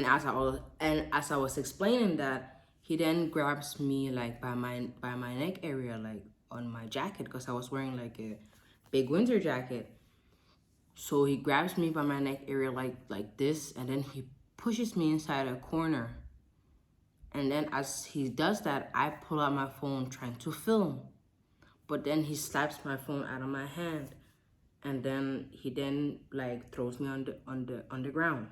And as I was explaining that, he then grabs me like by my neck area, like on my jacket, because I was wearing like a big winter jacket. So he grabs me by my neck area like this, and then he pushes me inside a corner. And then as he does that, I pull out my phone trying to film. But then he slaps my phone out of my hand, and then he like throws me on the ground.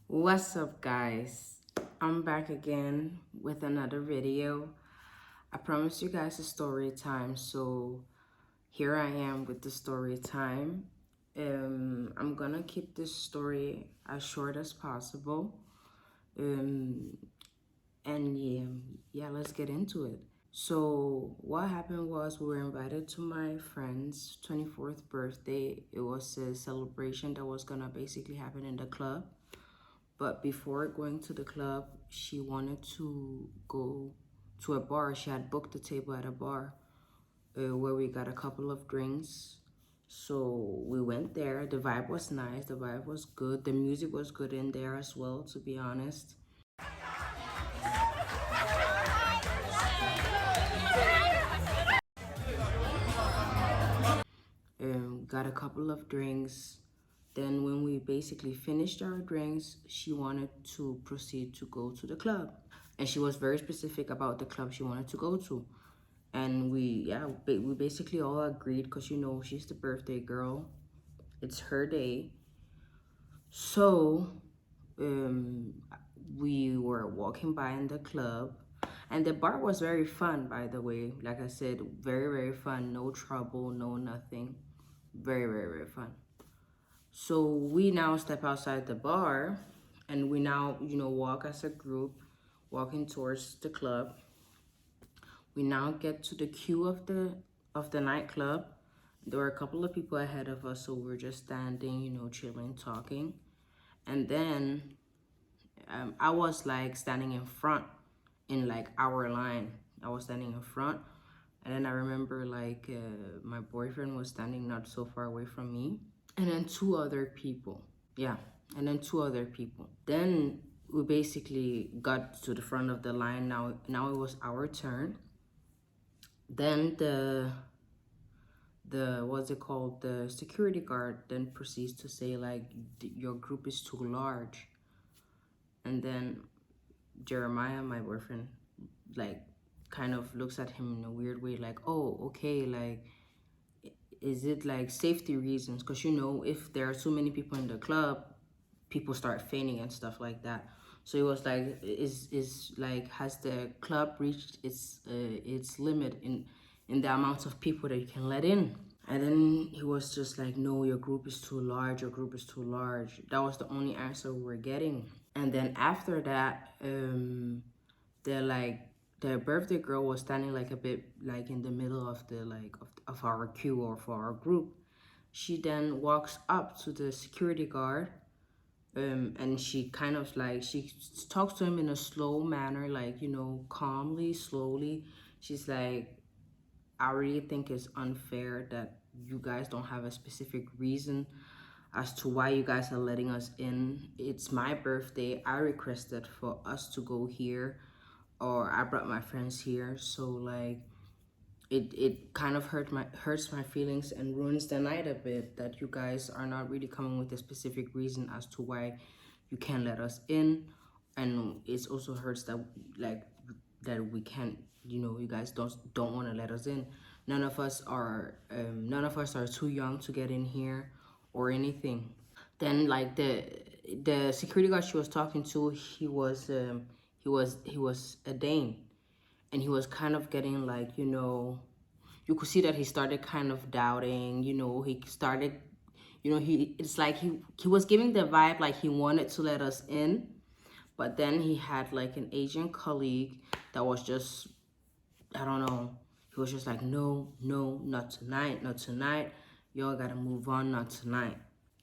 What's up, guys? I'm back again with another video. I promised you guys a story time, so here I am with the story time. I'm gonna keep this story as short as possible. And yeah, let's get into it. So what happened was we were invited to my friend's 24th birthday. It was a celebration that was gonna basically happen in the club. But before going to the club, she wanted to go to a bar. She had booked a table at a bar where we got a couple of drinks. So we went there. The vibe was nice. The vibe was good. The music was good in there as well, to be honest. Got a couple of drinks. Then when we basically finished our drinks, she wanted to proceed to go to the club. And she was very specific about the club she wanted to go to. And we basically all agreed, because you know she's the birthday girl. It's her day. So we were walking by in the club, and the bar was very fun, by the way. Like I said, very, very fun. No trouble, no nothing. Very, very, very fun. So we now step outside the bar, and we now, walk as a group, walking towards the club. We now get to the queue of the nightclub. There were a couple of people ahead of us, so we're just standing, chilling, talking. And then I was like standing in front in like our line. I was standing in front. And then I remember like my boyfriend was standing not so far away from me. And then two other people. Yeah. And then two other people. Then we basically got to the front of the line. Now it was our turn. Then the what's it called, the security guard then proceeds to say like, your group is too large. And then Jeremiah, my boyfriend, like kind of looks at him in a weird way, like, oh, okay, like, is it like safety reasons? Because if there are too many people in the club, people start fainting and stuff like that. So it was like, is like, has the club reached its limit in the amount of people that you can let in? And then he was just like, no, your group is too large, your group is too large. That was the only answer we were getting. And then after that, the birthday girl was standing like a bit like in the middle of the like of our queue or for our group. She then walks up to the security guard, and she kind of like, she talks to him in a slow manner, like, calmly, slowly. She's like, I really think it's unfair that you guys don't have a specific reason as to why you guys are letting us in. It's my birthday. I requested for us to go here, or I brought my friends here. So like, it kind of hurts my feelings and ruins the night a bit that you guys are not really coming with a specific reason as to why you can't let us in. And it also hurts that like that we can't, you guys don't want to let us in. None of us are too young to get in here or anything. Then like the security guard she was talking to, he was a Dane, and he was kind of getting like, you could see that he started kind of doubting. He started, it's like he was giving the vibe like he wanted to let us in, but then he had like an Asian colleague that was just, I don't know, he was just like, no, not tonight, not tonight. Y'all gotta move on, not tonight.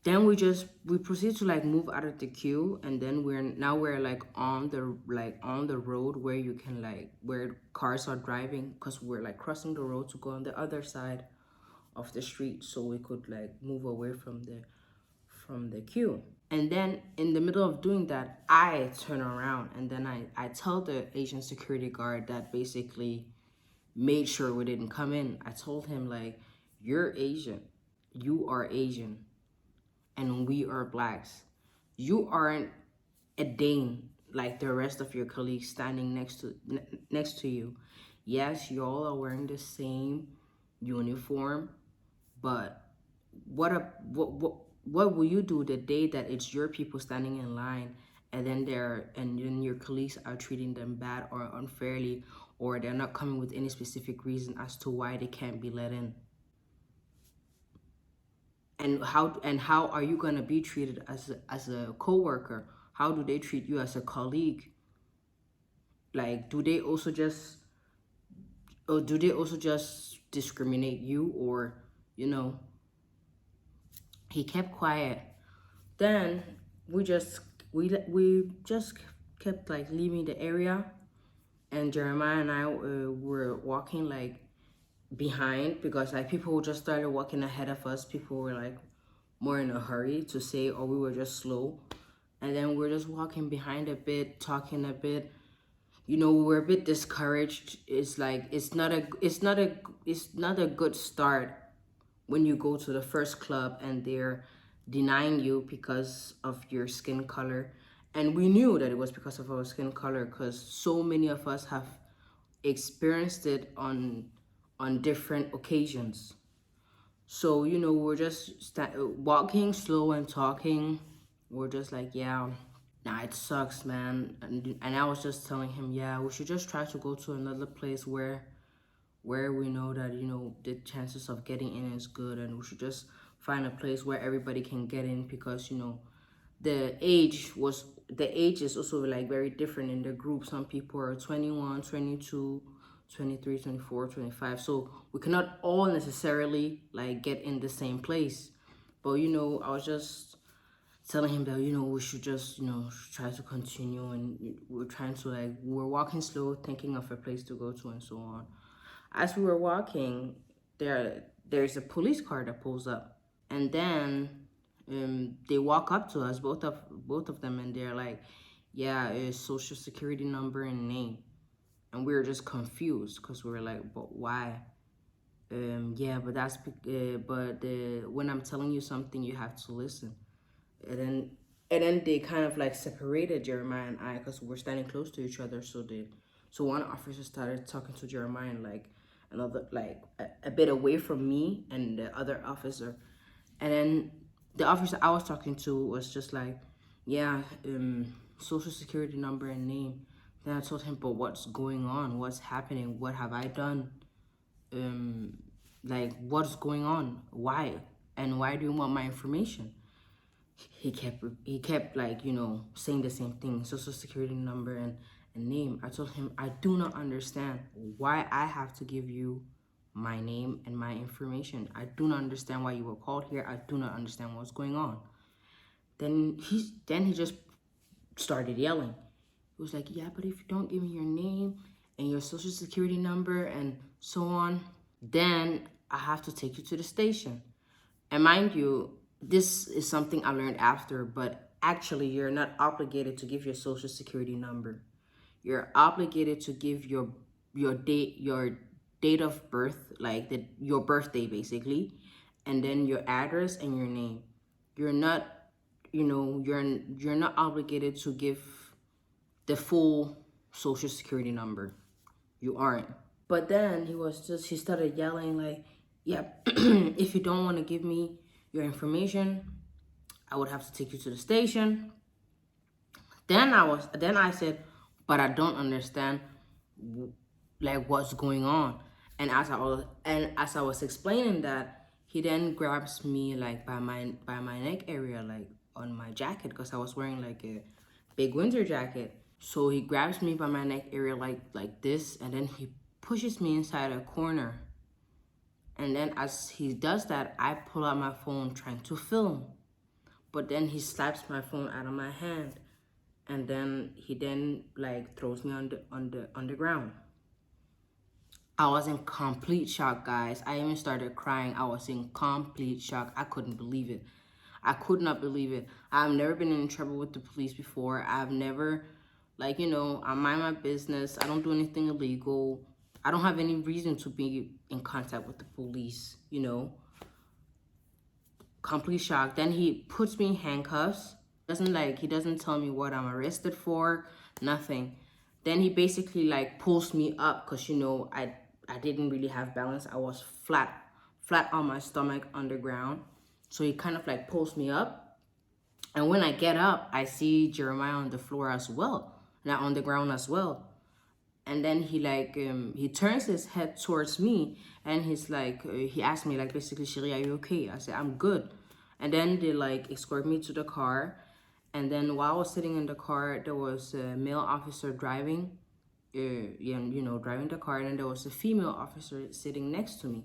Then we proceed to like move out of the queue, and then we're like on the road where you can like where cars are driving, because we're like crossing the road to go on the other side of the street so we could like move away from the queue. And then in the middle of doing that, I turn around and then I tell the Asian security guard that basically made sure we didn't come in. I told him like, you're Asian, you are Asian, and we are blacks. You aren't a Dane like the rest of your colleagues standing next to you. Yes, you all are wearing the same uniform, but what will you do the day that it's your people standing in line, and then your colleagues are treating them bad or unfairly, or they're not coming with any specific reason as to why they can't be let in? And how are you going to be treated as a coworker? How do they treat you as a colleague? Like, do they also just discriminate you, or you know? He kept quiet. Then we just we just kept like leaving the area, and Jeremiah and I were walking like behind, because like people just started walking ahead of us. People were like more in a hurry to say, or we were just slow. And then we're just walking behind a bit, talking a bit. We're a bit discouraged. It's like it's not a good start when you go to the first club and they're denying you because of your skin color. And we knew that it was because of our skin color, because so many of us have experienced it on different occasions. So we're just walking slow and talking. We're just like, yeah, nah, it sucks, man. And I was just telling him, yeah, we should just try to go to another place where we know that the chances of getting in is good, and we should just find a place where everybody can get in, because the age is also like very different in the group. Some people are 21, 22, 23, 24, 25. So we cannot all necessarily like get in the same place. But I was just telling him that we should just try to continue, and we're trying to like we're walking slow, thinking of a place to go to and so on. As we were walking, there's a police car that pulls up, and then they walk up to us, both of them, and they're like, "Yeah, it's social security number and name." And we were just confused, because we were like, "But why?" Yeah, but when I'm telling you something, you have to listen. And then they kind of like separated Jeremiah and I, because we're standing close to each other. So one officer started talking to Jeremiah, and like another like a bit away from me and the other officer. And then the officer I was talking to was just like, yeah, social security number and name. Then I told him, but what's going on? What's happening? What have I done? Like, what's going on? Why? And why do you want my information? He kept like saying the same thing: social security number and name. I told him, I do not understand why I have to give you my name and my information. I do not understand why you were called here. I do not understand what's going on. Then he just started yelling. He was like, yeah, but if you don't give me your name and your social security number and so on, then I have to take you to the station. And mind you, this is something I learned after, but actually you're not obligated to give your social security number. You're obligated to give your date of birth, like your birthday basically, and then your address and your name. You're not, you're not obligated to give the full social security number. You aren't. But then he started yelling like, yeah, if you don't want to give me your information, I would have to take you to the station. Then I said, but I don't understand like what's going on. And as I was explaining that, he then grabs me like by my neck area, like on my jacket, because I was wearing like a big winter jacket. So he grabs me by my neck area like this, and then he pushes me inside a corner. And then as he does that, I pull out my phone trying to film. But then he slaps my phone out of my hand, and then he like throws me on the ground. I was in complete shock, guys. I even started crying. I was in complete shock. I couldn't believe it. I could not believe it. I've never been in trouble with the police before. I've never, like, you know, I mind my business. I don't do anything illegal. I don't have any reason to be in contact with the police, you know. Complete shock. Then he puts me in handcuffs. He doesn't tell me what I'm arrested for, nothing. Then he basically like pulls me up because, you know, I didn't really have balance. I was flat on my stomach on the ground. So he kind of like pulls me up. And when I get up, I see Jeremiah on the floor as well, not on the ground as well. And then he like he turns his head towards me, and he's like he asked me like basically, Sherry, are you okay? I said, I'm good. And then they like escort me to the car. And then while I was sitting in the car, there was a male officer driving, driving the car, and then there was a female officer sitting next to me.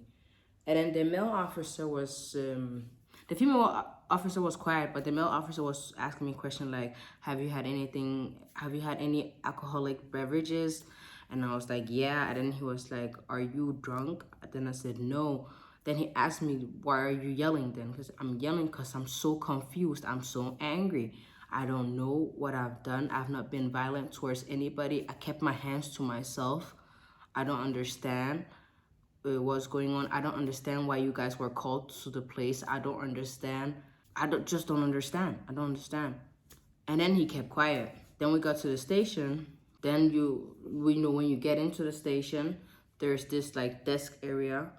And then the male officer was, the female officer was quiet, but the male officer was asking me a question like, have you had any alcoholic beverages? And I was like, yeah. And then he was like, are you drunk? And then I said, no. Then he asked me, why are you yelling then? Because I'm yelling because I'm so confused. I'm so angry. I don't know what I've done. I've not been violent towards anybody. I kept my hands to myself. I don't understand what's going on. I don't understand why you guys were called to the place. I don't understand. Just don't understand. I don't understand. And then he kept quiet. Then we got to the station. Then we know when you get into the station, there's this like desk area.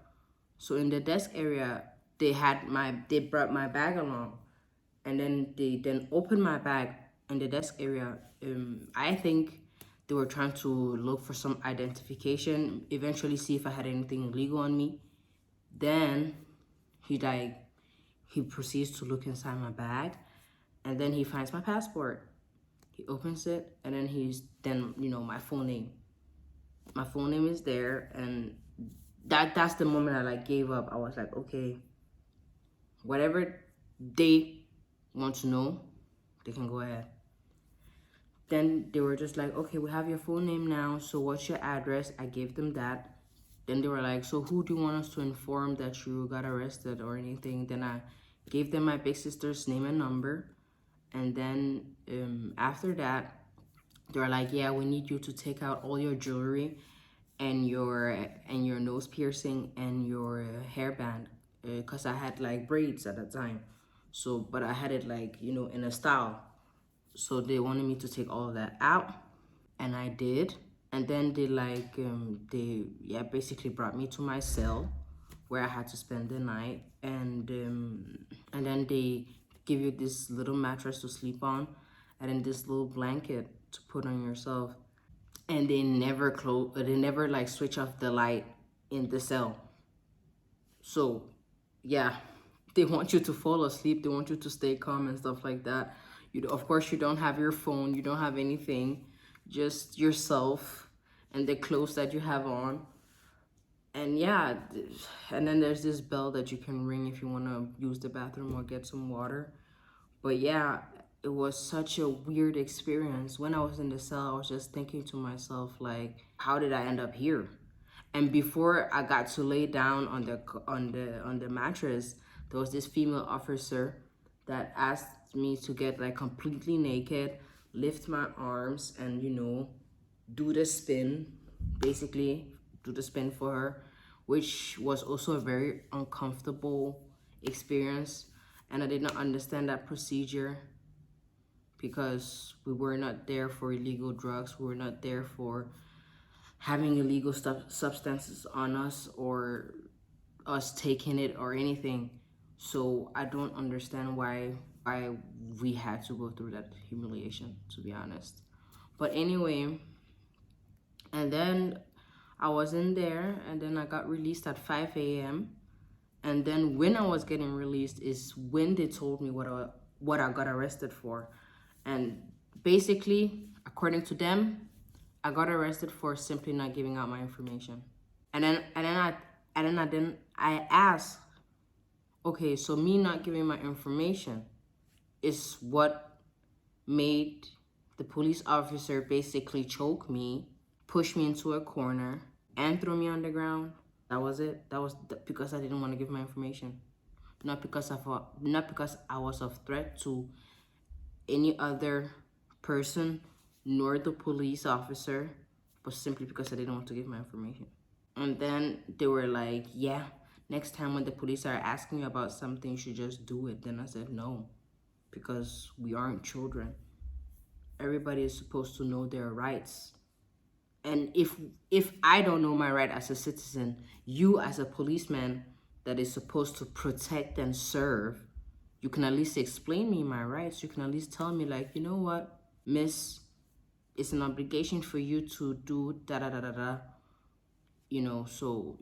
So in the desk area, they brought my bag along, and then they opened my bag in the desk area. I think they were trying to look for some identification, eventually see if I had anything illegal on me. Then he proceeds to look inside my bag, and then he finds my passport. He opens it, and then my full name. My full name is there, and that's the moment I like gave up. I was like, okay, whatever they want to know, they can go ahead. Then they were just like, okay, we have your full name now, so what's your address? I gave them that. Then they were like, so who do you want us to inform that you got arrested or anything? Then I gave them my big sister's name and number. And then after that, they were like, yeah, we need you to take out all your jewelry and your nose piercing and your hairband, because I had like braids at the time. So, but I had it like, you know, in a style. So they wanted me to take all of that out, and I did. And then they basically brought me to my cell where I had to spend the night. And then they give you this little mattress to sleep on, and then this little blanket to put on yourself. And they never like switch off the light in the cell. So yeah, they want you to fall asleep, they want you to stay calm and stuff like that. Of course, you don't have your phone, you don't have anything, just yourself and the clothes that you have on. And yeah, and then there's this bell that you can ring if you want to use the bathroom or get some water. But yeah, it was such a weird experience. When I was in the cell, I was just thinking to myself, like, how did I end up here? And before I got to lay down on the mattress, there was this female officer that asked me to get like completely naked, lift my arms, and do the spin, basically do the spin for her, which was also a very uncomfortable experience. And I did not understand that procedure because we were not there for illegal drugs. We were not there for having illegal substances on us or us taking it or anything. So I don't understand why we had to go through that humiliation, to be honest. But anyway, and then I was in there, and then I got released at 5 a.m. And then when I was getting released is when they told me what I got arrested for. And basically, according to them, I got arrested for simply not giving out my information. And then I asked, okay, so me not giving my information, is what made the police officer basically choke me, push me into a corner, and throw me on the ground. That was it. That was because I didn't want to give my information, not because I was of threat to any other person, nor the police officer, but simply because I didn't want to give my information. And then they were like, yeah, next time when the police are asking you about something, you should just do it. Then I said, no, because we aren't children. Everybody is supposed to know their rights. And if I don't know my right as a citizen, you as a policeman that is supposed to protect and serve, you can at least explain me my rights. You can at least tell me, like, you know what, miss, it's an obligation for you to do da da da da da. So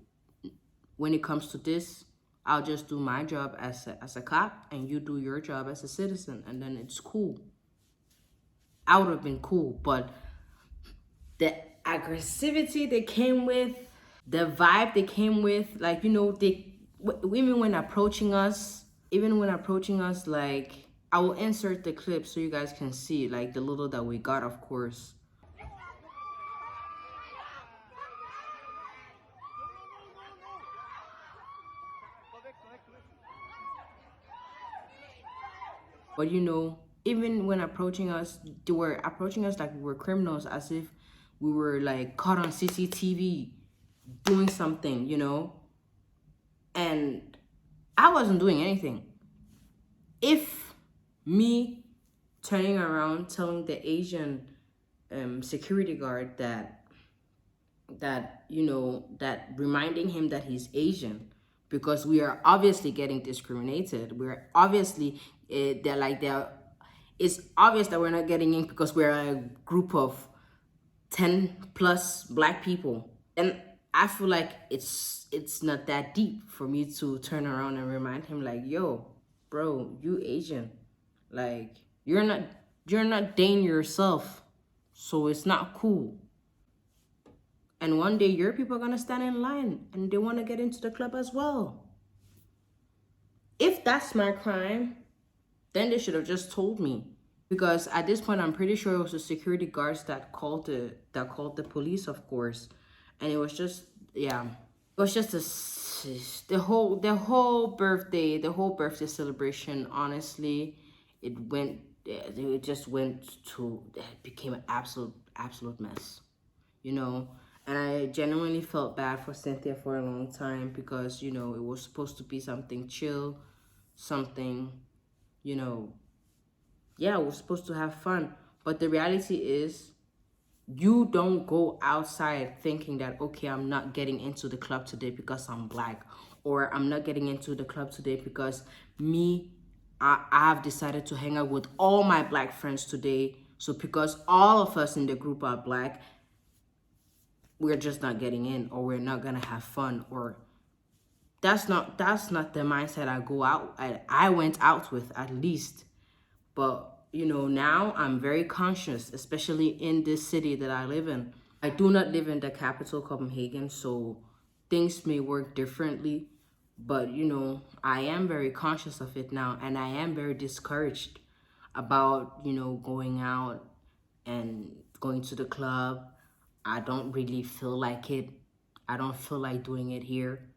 when it comes to this, I'll just do my job as a cop and you do your job as a citizen, and then it's cool. I would have been cool, but the aggressivity they came with, the vibe they came with, like, they even when approaching us, like, I will insert the clip so you guys can see, like, the little that we got, of course. But even when approaching us, they were approaching us like we were criminals, as if we were like caught on CCTV doing something. And I wasn't doing anything. If me turning around telling the Asian security guard that reminding him that he's Asian, because we are obviously getting discriminated. We're obviously it's obvious that we're not getting in because we're a group of 10 plus black people. And I feel like it's not that deep for me to turn around and remind him, like, yo, bro, you Asian. Like, you're not Dane yourself. So it's not cool. And one day your people are gonna stand in line and they wanna get into the club as well. If that's my crime, then they should have just told me. Because at this point I'm pretty sure it was the security guards that called the police, of course. And it was just, yeah. It was just the whole birthday celebration, honestly, it became an absolute mess. And I genuinely felt bad for Cynthia for a long time because, it was supposed to be something chill, something, yeah, we're supposed to have fun. But the reality is, you don't go outside thinking that, okay, I'm not getting into the club today because I'm black, or I'm not getting into the club today because I've decided to hang out with all my black friends today. So because all of us in the group are black, we're just not getting in, or we're not gonna have fun. Or that's not the mindset I went out with, at least. But now I'm very conscious, especially in this city that I live in. I do not live in the capital, Copenhagen, so things may work differently. But I am very conscious of it now, and I am very discouraged about going out and going to the club. I don't really feel like it. I don't feel like doing it here.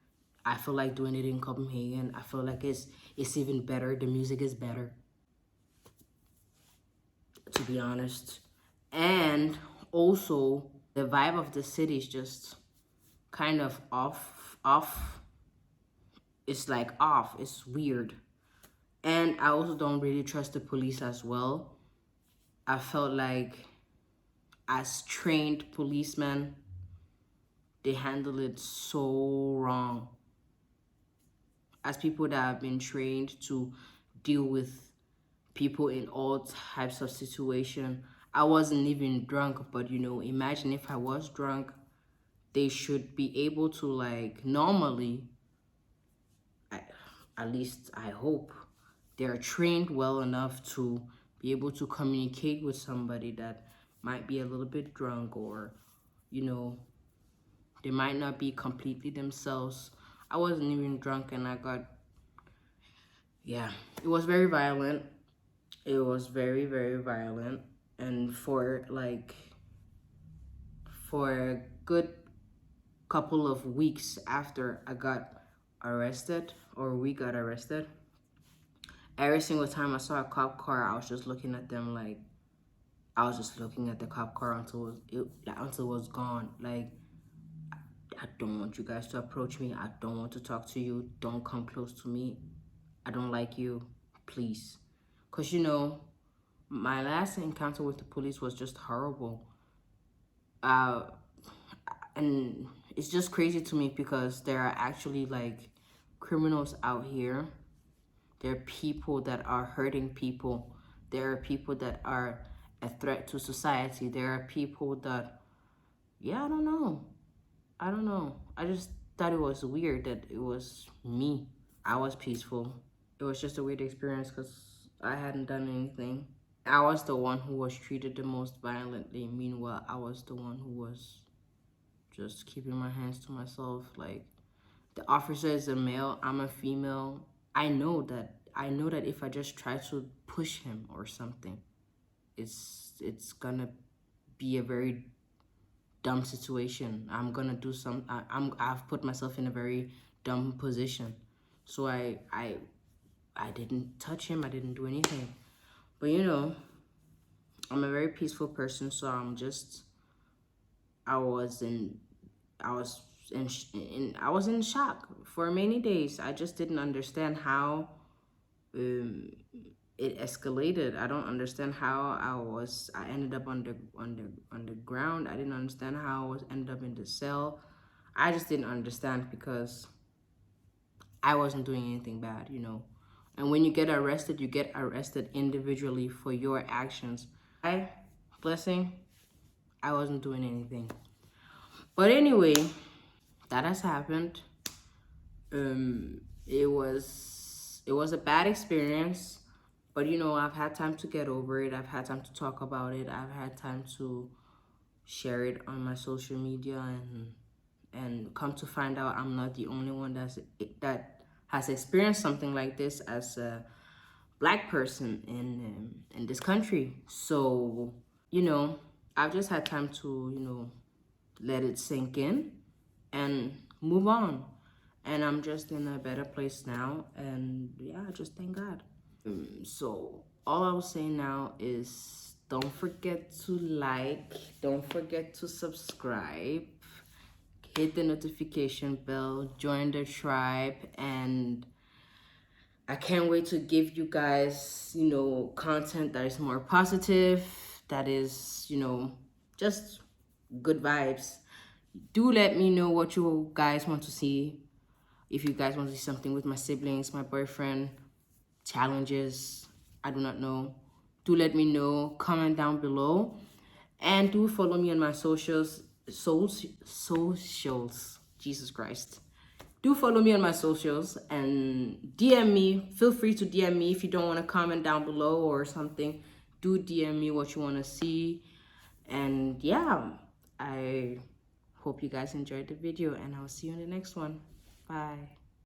I feel like doing it in Copenhagen. I feel like it's even better. The music is better, to be honest. And also the vibe of the city is just kind of off. It's like off. It's weird. And I also don't really trust the police as well. I felt like, as trained policemen, they handle it so wrong. As people that have been trained to deal with people in all types of situation, I wasn't even drunk, but imagine if I was drunk. They should be able to, like, normally, at least I hope, they're trained well enough to be able to communicate with somebody that might be a little bit drunk, or they might not be completely themselves. I wasn't even drunk, and yeah, it was very violent. It was very, very violent. And for a good couple of weeks after I got arrested, or we got arrested, every single time I saw a cop car, I was just looking at them like, I was just looking at the cop car until it was gone. Like, I don't want you guys to approach me. I don't want to talk to you. Don't come close to me. I don't like you. Please. Because, my last encounter with the police was just horrible. Uh, and it's just crazy to me because there are actually like criminals out here. There are people that are hurting people. There are people that are a threat to society. There are people that, yeah, I don't know. I don't know. I just thought it was weird that it was me. I was peaceful. It was just a weird experience because I hadn't done anything. I was the one who was treated the most violently. Meanwhile, I was the one who was just keeping my hands to myself. Like, the officer is a male, I'm a female. I know that if I just try to push him or something, it's gonna be a very dumb situation. I'm gonna do some. I've put myself in a very dumb position. So I didn't touch him. I didn't do anything. But I'm a very peaceful person. So I was in I was I was in shock for many days. I just didn't understand how it escalated. I don't understand how I ended up on the ground. I didn't understand how I was ended up in the cell. I just didn't understand because I wasn't doing anything bad. And when you get arrested individually for your actions. Blessing, I wasn't doing anything. But anyway, that has happened. It was a bad experience, but I've had time to get over it. I've had time to talk about it. I've had time to share it on my social media, and come to find out I'm not the only one that has experienced something like this as a Black person in this country. So I've just had time to let it sink in and move on. And I'm just in a better place now. And yeah, just thank God. So all I was saying now is don't forget to like, don't forget to subscribe, hit the notification bell, join the tribe, and I can't wait to give you guys, content that is more positive, that is, just good vibes. Do let me know what you guys want to see. If you guys want to see something with my siblings, my boyfriend, challenges, I do not know. Do let me know. Comment down below. And do follow me on my socials. Socials. Jesus Christ. Do follow me on my socials and DM me. Feel free to DM me if you don't want to comment down below or something. Do DM me what you want to see. And yeah, I hope you guys enjoyed the video, and I'll see you in the next one. Bye.